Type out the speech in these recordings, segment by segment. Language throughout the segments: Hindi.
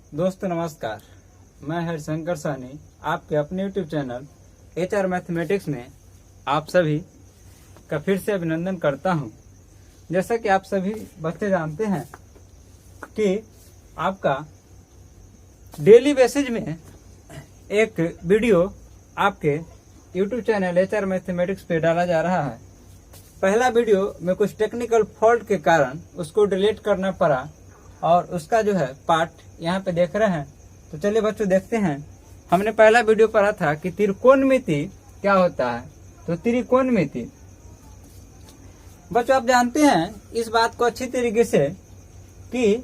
दोस्तों नमस्कार, मैं हरिशंकर साहनी आपके अपने YouTube चैनल HR मैथमेटिक्स में आप सभी का फिर से अभिनंदन करता हूं। जैसा कि आप सभी बच्चे जानते हैं कि आपका डेली बेसिस में एक वीडियो आपके YouTube चैनल HR मैथमेटिक्स पे डाला जा रहा है। पहला वीडियो में कुछ टेक्निकल फॉल्ट के कारण उसको डिलीट करना पड़ा और उसका जो है पार्ट यहाँ पे देख रहे हैं। तो चलिए बच्चों देखते हैं। हमने पहला वीडियो पढ़ा था कि त्रिकोणमिति क्या होता है। तो त्रिकोणमिति बच्चों आप जानते हैं इस बात को अच्छी तरीके से कि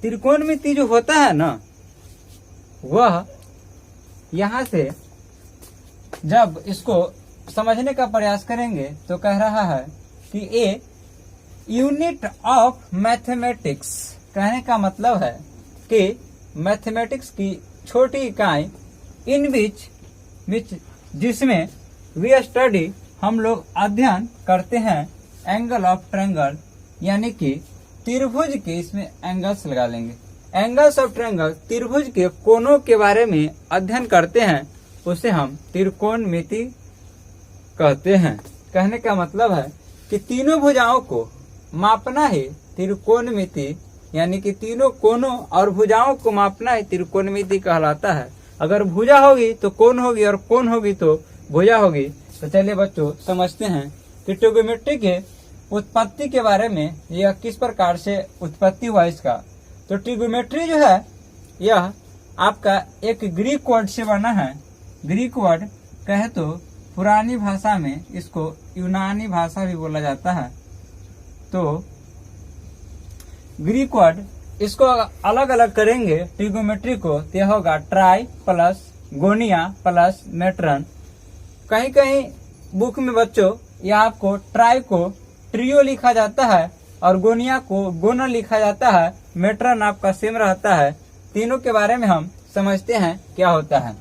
त्रिकोणमिति जो होता है ना, वह यहाँ से जब इसको समझने का प्रयास करेंगे तो कह रहा है कि ए यूनिट ऑफ मैथमेटिक्स, कहने का मतलब है कि मैथमेटिक्स की छोटी इकाई इन विच जिसमें वी स्टडी, हम लोग अध्ययन करते हैं एंगल ऑफ ट्रायंगल, यानी कि त्रिभुज के, इसमें एंगल्स लगा लेंगे, एंगल्स ऑफ ट्रायंगल, त्रिभुज के कोनों के बारे में अध्ययन करते हैं, उसे हम त्रिकोणमिति कहते हैं। कहने का मतलब है कि तीनों भुजाओं को मापना ही त्रिकोणमिति, यानी कि तीनों कोनों और भुजाओं को मापना ही त्रिकोणमिति कहलाता है। अगर भुजा होगी तो कोण होगी और कोण होगी तो भुजा होगी। तो चलिए बच्चों समझते हैं कि ट्रिगोनोमेट्री के उत्पत्ति के बारे में, यह किस प्रकार से उत्पत्ति हुआ इसका। तो ट्रिगोनोमेट्री जो है यह आपका एक ग्रीक वर्ड से बना है। ग्रीक वर्ड कहे तो पुरानी भाषा में इसको यूनानी भाषा भी बोला जाता है। तो ग्रीक वर्ड इसको अलग अलग करेंगे ट्रिगोनोमेट्री को, तो यह होगा ट्राई प्लस गोनिया प्लस मेट्रन। कहीं कहीं बुक में बच्चों यह आपको ट्राई को ट्रियो लिखा जाता है और गोनिया को गोना लिखा जाता है, मेट्रन आपका सेम रहता है। तीनों के बारे में हम समझते हैं क्या होता है।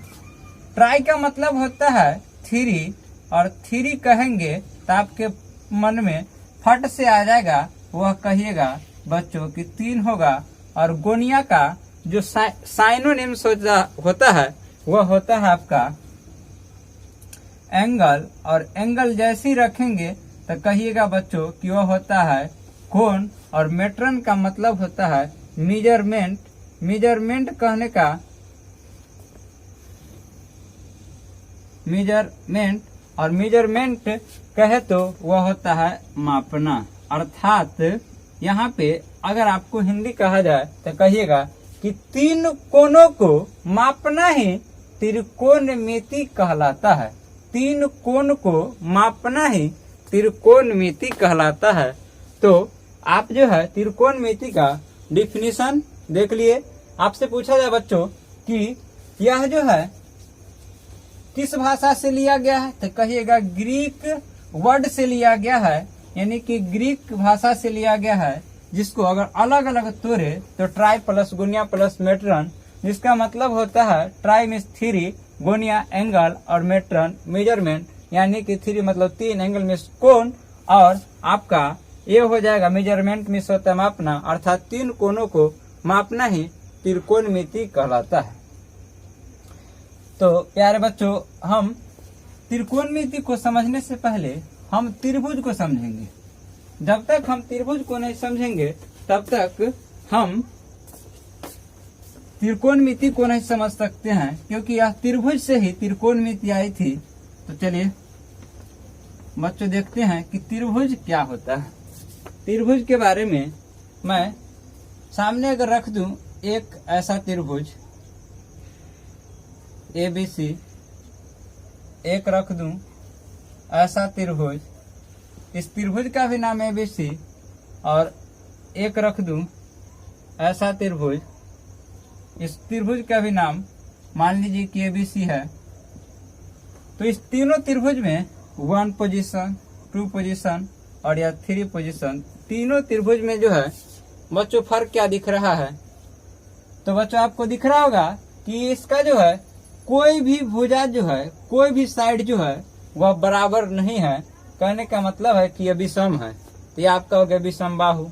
ट्राई का मतलब होता है थ्री, और थ्री कहेंगे तो आपके मन में फट से आ जाएगा, वह कहिएगा बच्चों कि 3 होगा। और गोनिया का जो साइनोनिम होता है वह होता है आपका एंगल, और एंगल जैसे ही रखेंगे तो कहिएगा बच्चों कि वह होता है कोण। और मेट्रन का मतलब होता है मेजरमेंट। मेजरमेंट कहने का मेजरमेंट, और मेजरमेंट कहे तो वह होता है मापना। अर्थात यहाँ पे अगर आपको हिंदी कहा जाए तो कहिएगा कि तीन कोनों को मापना ही त्रिकोणमिति कहलाता है। तीन कोण को मापना ही त्रिकोणमिति कहलाता है। तो आप जो है त्रिकोणमिति का डिफिनीशन देख लिए। आपसे पूछा जाए बच्चों कि यह जो है किस भाषा से लिया गया है, तो कहिएगा ग्रीक वर्ड से लिया गया है, यानी कि ग्रीक भाषा से लिया गया है। जिसको अगर अलग अलग तोड़े तो ट्राई प्लस गोनिया प्लस मेट्रन, जिसका मतलब होता है ट्राई मीन्स 3, गोनिया एंगल और मेट्रन मेजरमेंट, यानी कि 3 मतलब 3, एंगल मीन्स कोण, और आपका ये हो जाएगा मेजरमेंट मीन्स होता है मापना। अर्थात 3 कोणों को मापना ही त्रिकोणमिति कहलाता है। तो प्यारे बच्चों, हम त्रिकोणमिति को समझने से पहले हम त्रिभुज को समझेंगे। जब तक हम त्रिभुज को नहीं समझेंगे तब तक हम त्रिकोणमिति को नहीं समझ सकते हैं, क्योंकि यह त्रिभुज से ही त्रिकोणमिति आई थी। तो चलिए बच्चों देखते हैं कि त्रिभुज क्या होता है। त्रिभुज के बारे में मैं सामने अगर रख दूं एक ऐसा त्रिभुज ABC, एक रख दूं ऐसा त्रिभुज, इस त्रिभुज का भी नाम ABC, और एक रख दूं ऐसा त्रिभुज, इस त्रिभुज का भी नाम मान लीजिए कि ABC है। तो इस तीनों त्रिभुज में 1 पोजीशन, 2 पोजीशन और या 3 पोजीशन, तीनों त्रिभुज में जो है बच्चों फर्क क्या दिख रहा है। तो बच्चों आपको दिख रहा होगा कि इसका जो है कोई भी भुजा जो है, कोई भी साइड जो है वह बराबर नहीं है। कहने का मतलब है कि यह विषम है। तो ये आपका हो गया विषम बाहु।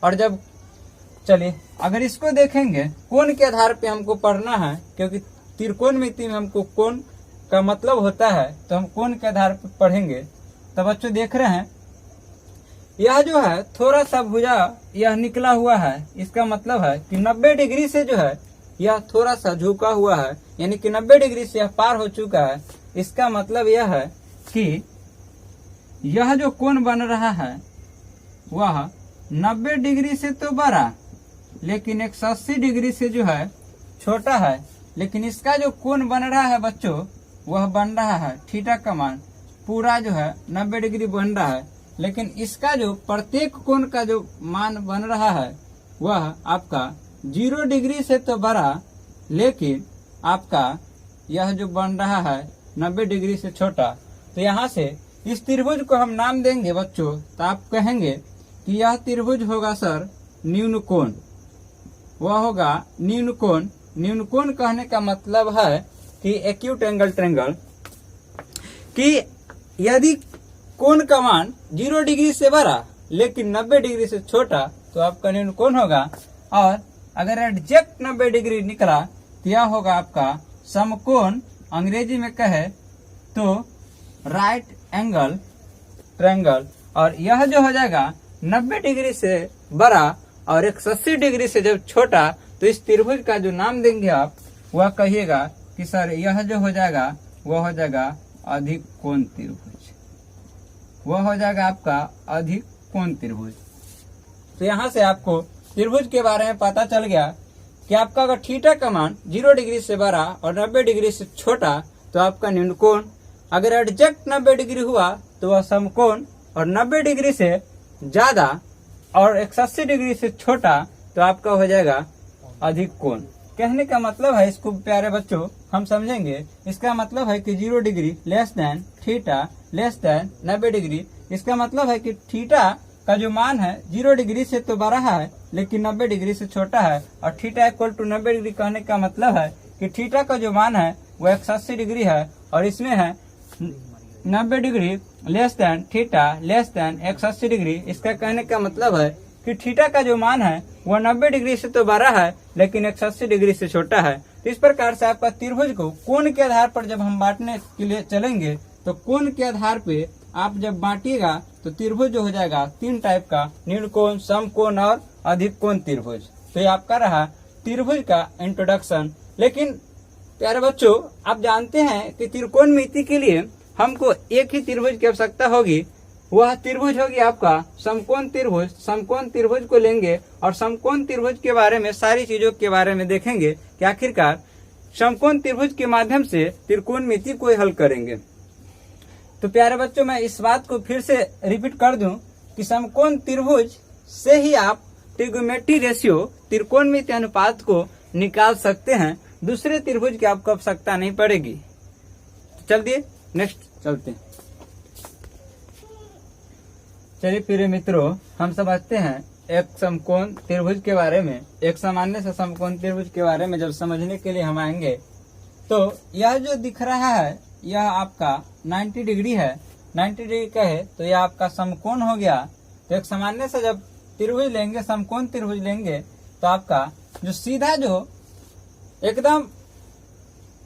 और जब चलिए अगर इसको देखेंगे कोण के आधार पे हमको पढ़ना है, क्योंकि त्रिकोणमिति में हमको कोण का मतलब होता है, तो हम कोण के आधार पर पढ़ेंगे। तो बच्चों देख रहे हैं यह जो है थोड़ा सा भुजा यह निकला हुआ है, इसका मतलब है कि 90 डिग्री से जो है यह थोड़ा सा झुका हुआ है, यानी कि 90 डिग्री से यह पार हो चुका है। इसका मतलब यह है कि यह जो कोण बन रहा है वह 90 डिग्री से तो बड़ा, लेकिन 180 डिग्री से जो है छोटा है। लेकिन इसका जो कोण बन रहा है बच्चों वह बन रहा है थीटा का मान पूरा जो है 90 डिग्री बन रहा है, लेकिन इसका जो प्रत्येक कोण का जो मान बन रहा है वह आपका 0 डिग्री से तो बड़ा, लेकिन आपका यह जो बन रहा है 90 डिग्री से छोटा। तो यहाँ से इस त्रिभुज को हम नाम देंगे बच्चों, तो आप कहेंगे कि यह त्रिभुज होगा सर न्यून कोण, वह होगा न्यून कोण। न्यून कोण कहने का मतलब है कि एक्यूट एंगल ट्रायंगल, कि यदि कोण का मान 0 डिग्री से बड़ा लेकिन 90 डिग्री से छोटा तो आपका न्यून कोण होगा। और अगर एग्जैक्ट 90 डिग्री निकला तो यह होगा आपका समकोण, अंग्रेजी में कहे तो राइट एंगल ट्रायंगल। और यह जो हो जाएगा 90 डिग्री से बड़ा और 180 डिग्री से जब छोटा, तो इस त्रिभुज का जो नाम देंगे आप वह कहिएगा कि सर यह जो हो जाएगा वह हो जाएगा अधिक कोण त्रिभुज, वह हो जाएगा आपका अधिक कोण त्रिभुज। तो यहाँ से आपको त्रिभुज के बारे में पता चल गया कि आपका अगर थीटा का मान 0 डिग्री से बड़ा और 90 डिग्री से छोटा तो आपका न्यून कोण, अगर एग्जैक्ट 90 डिग्री हुआ तो वह समकोण, और 90 डिग्री से ज्यादा और 180 डिग्री से छोटा तो आपका हो जाएगा अधिक कोण। कहने का मतलब है, इसको प्यारे बच्चों हम समझेंगे, इसका मतलब है कि 0 degree less than theta less than 90 degree. इसका मतलब है कि थीटा का जो मान है 0 डिग्री से तो बड़ा है लेकिन 90 डिग्री से छोटा है, और थीटा इक्वल टू 90 डिग्री कहने का मतलब है कि थीटा का जो मान है वो 180 डिग्री है, और इसमें है 90 degree less than theta less than 180 degree. इसका कहने का मतलब है कि थीटा का जो मान है वह 90 डिग्री से तो बड़ा है लेकिन 180 डिग्री से छोटा है। तो इस प्रकार से आपका त्रिभुज को कोण के आधार पर जब हम बांटने के लिए चलेंगे तो कोण के आधार पे आप जब बांटिएगा तो त्रिभुज जो हो जाएगा 3 टाइप का, न्यून कोण, समकोण और अधिक कोण त्रिभुज। तो ये आपका रहा त्रिभुज का इंट्रोडक्शन। लेकिन प्यारे बच्चों आप जानते हैं कि त्रिकोणमिति के लिए हमको एक ही त्रिभुज की आवश्यकता होगी, वह त्रिभुज होगी आपका समकोण त्रिभुज। समकोण त्रिभुज को लेंगे और समकोण त्रिभुज के बारे में सारी चीजों के बारे में देखेंगे कि आखिरकार समकोण त्रिभुज के माध्यम से त्रिकोणमिति को हल करेंगे। तो प्यारे बच्चों मैं इस बात को फिर से रिपीट कर दूं कि समकोण त्रिभुज से ही आप ट्रिगोनोमेट्री रेशियो त्रिकोणमिति अनुपात को निकाल सकते हैं, दूसरे त्रिभुज की आपको आवश्यकता नहीं पड़ेगी। तो चलिए नेक्स्ट चलते हैं। चलिए फिर मित्रों हम समझते हैं एक समकोण त्रिभुज के बारे में। एक सामान्य से समकोण त्रिभुज के बारे में जब समझने के लिए हम आएंगे तो यह जो दिख रहा है यह आपका 90 डिग्री है। 90 डिग्री का है तो यह आपका समकोण हो गया। तो एक सामान्य से जब त्रिभुज लेंगे, समकोण त्रिभुज लेंगे, तो आपका जो सीधा जो एकदम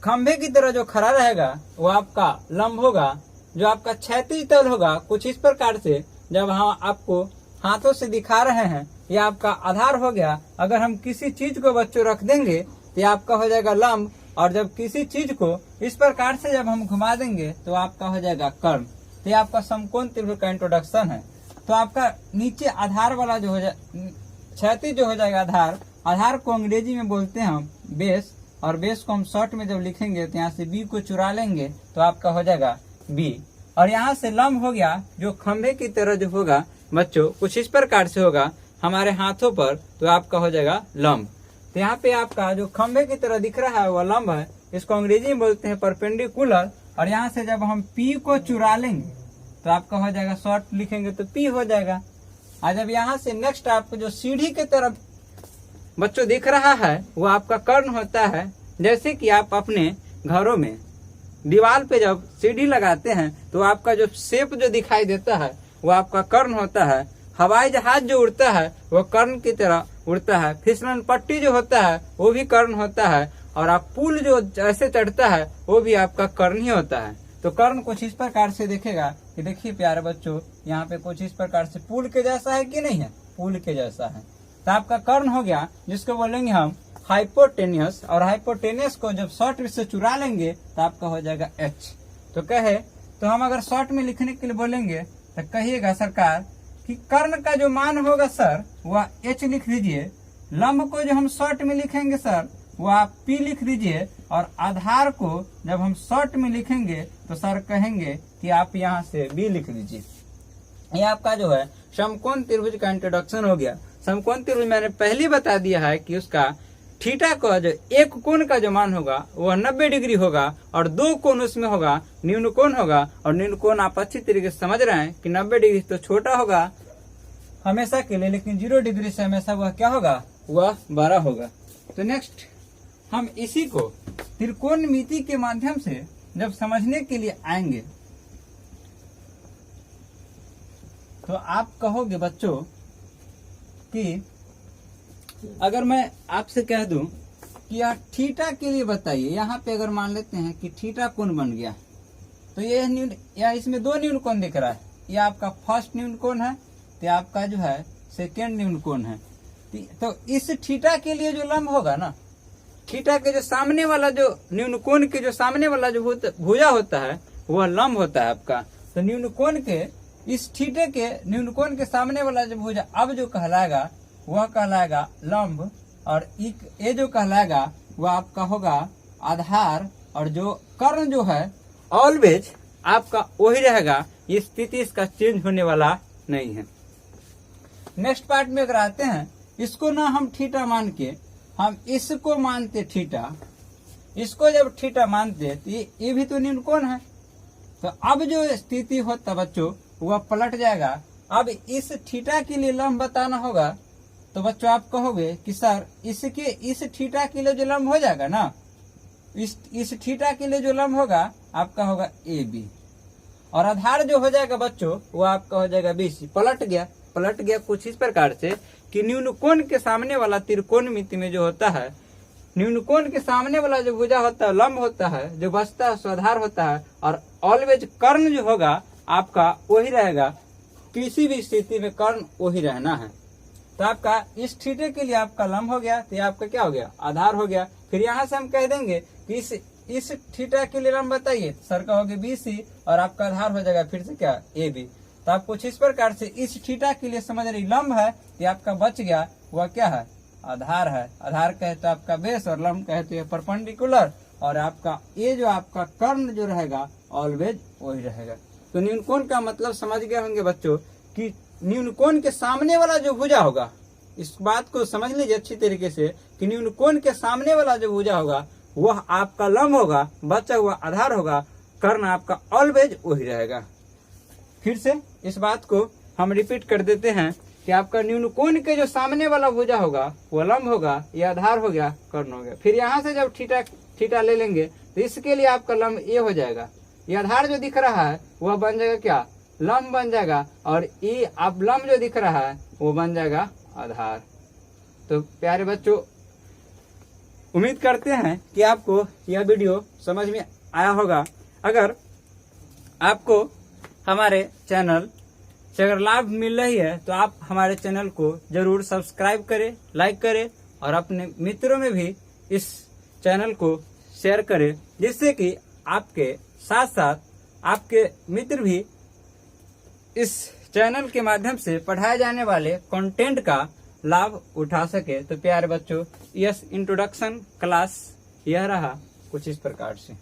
खंभे की तरह जो खड़ा रहेगा वो आपका लंब होगा। जो आपका क्षैतिज तल होगा कुछ इस प्रकार से, जब हम आपको हाथों से दिखा रहे हैं, यह आपका आधार हो गया। अगर हम किसी चीज को बच्चों रख देंगे तो यह आपका हो जाएगा लंब, और जब किसी चीज को इस प्रकार से जब हम घुमा देंगे तो आपका हो जाएगा कर्ण। तो ये आपका समकोण त्रिभुज का इंट्रोडक्शन है। तो आपका नीचे आधार वाला जो हो जाए, क्षैतिज जो हो जाएगा आधार, आधार को अंग्रेजी में बोलते हैं हम बेस, और बेस को हम शॉर्ट में जब लिखेंगे तो यहाँ से बी को चुरा लेंगे तो आपका हो जाएगा बी। और यहाँ से लंब हो गया जो खंभे की तरह जो होगा बच्चों कुछ इस प्रकार से होगा हमारे हाथों पर, तो आपका हो जाएगा लंब। तो यहाँ पे आपका जो खंभे की तरह दिख रहा है वह लंब है, इसको अंग्रेजी में बोलते हैं परपेंडिकुलर। और यहाँ से जब हम पी को चुरा लेंगे तो आपका हो जाएगा, शॉर्ट लिखेंगे तो पी हो जाएगा। और जब यहाँ से नेक्स्ट आपको जो सीढ़ी की तरफ बच्चों दिख रहा है वो आपका कर्ण होता है। जैसे कि आप अपने घरों में दीवार पे जब सीढ़ी लगाते हैं तो आपका जो शेप जो दिखाई देता है वो आपका कर्ण होता है। हवाई जहाज जो उड़ता है वो कर्ण की तरह उड़ता है, फिसलन पट्टी जो होता है वो भी कर्ण होता है, और आप पुल जो ऐसे चढ़ता है वो भी आपका कर्ण ही होता है। तो कर्ण कुछ इस प्रकार से देखेगा कि देखिए प्यारे बच्चों, यहाँ पे कुछ इस प्रकार से पुल के जैसा है कि नहीं है, पुल के जैसा है। तो आपका कर्ण हो गया, जिसको बोलेंगे हम हाइपोटेनियस, और हाइपोटेनियस को जब शॉर्ट से चुरा लेंगे तो आपका हो जाएगा एच। तो कहे तो हम अगर शॉर्ट में लिखने के लिए बोलेंगे तो कहिएगा सरकार कि कर्ण का जो मान होगा सर वह एच लिख दीजिए, लंब को जो हम शॉर्ट में लिखेंगे सर वह आप पी लिख दीजिए, और आधार को जब हम शॉर्ट में लिखेंगे तो सर कहेंगे कि आप यहाँ से बी लिख दीजिए। ये आपका जो है समकोण त्रिभुज का इंट्रोडक्शन हो गया। समकोण त्रिभुज मैंने पहले बता दिया है कि उसका थीटा का जो एक कोण का जो मान होगा वह 90 डिग्री होगा, और दो कोण उसमें होगा, न्यून कोण होगा, और न्यून कोण आप अच्छी तरीके से समझ रहे हैं कि 90 डिग्री तो छोटा होगा हमेशा के लिए, लेकिन 0 डिग्री से हमेशा वह क्या होगा, वह बड़ा होगा। तो नेक्स्ट हम इसी को त्रिकोणमिति के माध्यम से जब समझने के लिए आएंगे तो आप कहोगे बच्चों कि अगर मैं आपसे कह दूं कि यार थीटा के लिए बताइए, यहाँ पे अगर मान लेते हैं कि थीटा कोण बन गया, तो ये न्यून या इसमें दो न्यून कोण दिख रहा है, ये आपका फर्स्ट न्यून कोण है, तो आपका जो है सेकेंड न्यून कोण है। तो इस थीटा के लिए जो लंब होगा ना, थीटा के जो सामने वाला जो न्यून कोण के जो सामने वाला जो भुजा होता है वह लंब होता है आपका। तो न्यून कोण के इस थीटे के न्यून कोण के सामने वाला जो भुजा अब जो कहलाएगा वह कहलाएगा लंब, और ये जो कहलाएगा वह आपका होगा आधार, और जो कर्ण जो है ऑलवेज आपका वही रहेगा, ये स्थिति इसका चेंज होने वाला नहीं है। नेक्स्ट पार्ट में अगर आते हैं, इसको ना हम थीटा मान के हम इसको मानते थीटा, इसको जब थीटा मानते तो ये भी तो न्यून कोण है। तो अब जो स्थिति होता बच्चों वह पलट जाएगा। अब इस थीटा के लिए लंब बताना होगा, तो बच्चों आप कहोगे कि सर इसके इस थीटा के लिए जो लंब हो जाएगा ना, इस थीटा के लिए जो लंब होगा आपका होगा ए बी, और आधार जो हो जाएगा बच्चों वो आपका हो जाएगा बी सी। पलट गया कुछ इस प्रकार से कि न्यून कोण के सामने वाला त्रिकोणमिति में जो होता है, न्यून कोण के सामने वाला जो भुजा होता है लंब होता है, जो बचता है सो आधार होता है, और ऑलवेज कर्ण जो होगा आपका वही रहेगा, किसी भी स्थिति में कर्ण वही रहना है। तो आपका इस थीटे के लिए आपका लंब हो गया, तो ये आपका क्या हो गया, आधार हो गया। फिर यहाँ से हम कह देंगे कि इस थीटा के लिए लंब बताइए, सर का हो गया बी सी, और आपका आधार हो जाएगा फिर से क्या, ए बी। तो आप कुछ इस प्रकार से इस थीटा के लिए समझ रही लंब है, ये आपका बच गया, वह क्या है, आधार है। आधार कहे तो आपका बेस, और लंब कहे तो ये परपेंडिकुलर, और आपका ये जो आपका कर्ण जो रहेगा ऑलवेज वही रहेगा। तो न्यून कोण का मतलब समझ गए होंगे बच्चों कि न्यून कोण के सामने वाला जो भुजा होगा, इस बात को समझ लीजिए अच्छी तरीके से कि न्यून कोण के सामने वाला जो भुजा होगा वह आपका लंब होगा, बचा हुआ आधार होगा, कर्ण आपका ऑलवेज वही रहेगा। फिर से इस बात को हम रिपीट कर देते हैं कि आपका न्यून कोण के जो सामने वाला भुजा होगा वह लंब होगा, यह आधार हो गया, कर्ण हो गया। फिर यहाँ से जब थीटा ले लेंगे तो इसके लिए आपका लंब ये हो जाएगा, ये आधार जो दिख रहा है वह बन जाएगा क्या, लंब बन जाएगा, और ये अब लंब जो दिख रहा है वो बन जाएगा आधार। तो प्यारे बच्चों, उम्मीद करते हैं कि आपको यह वीडियो समझ में आया होगा। अगर आपको हमारे चैनल से अगर लाभ मिल रही है तो आप हमारे चैनल को जरूर सब्सक्राइब करें, लाइक करें, और अपने मित्रों में भी इस चैनल को शेयर करें, जिससे कि आपके साथ साथ आपके मित्र भी इस चैनल के माध्यम से पढ़ाए जाने वाले कंटेंट का लाभ उठा सके। तो प्यारे बच्चों, यस इंट्रोडक्शन क्लास यह रहा कुछ इस प्रकार से।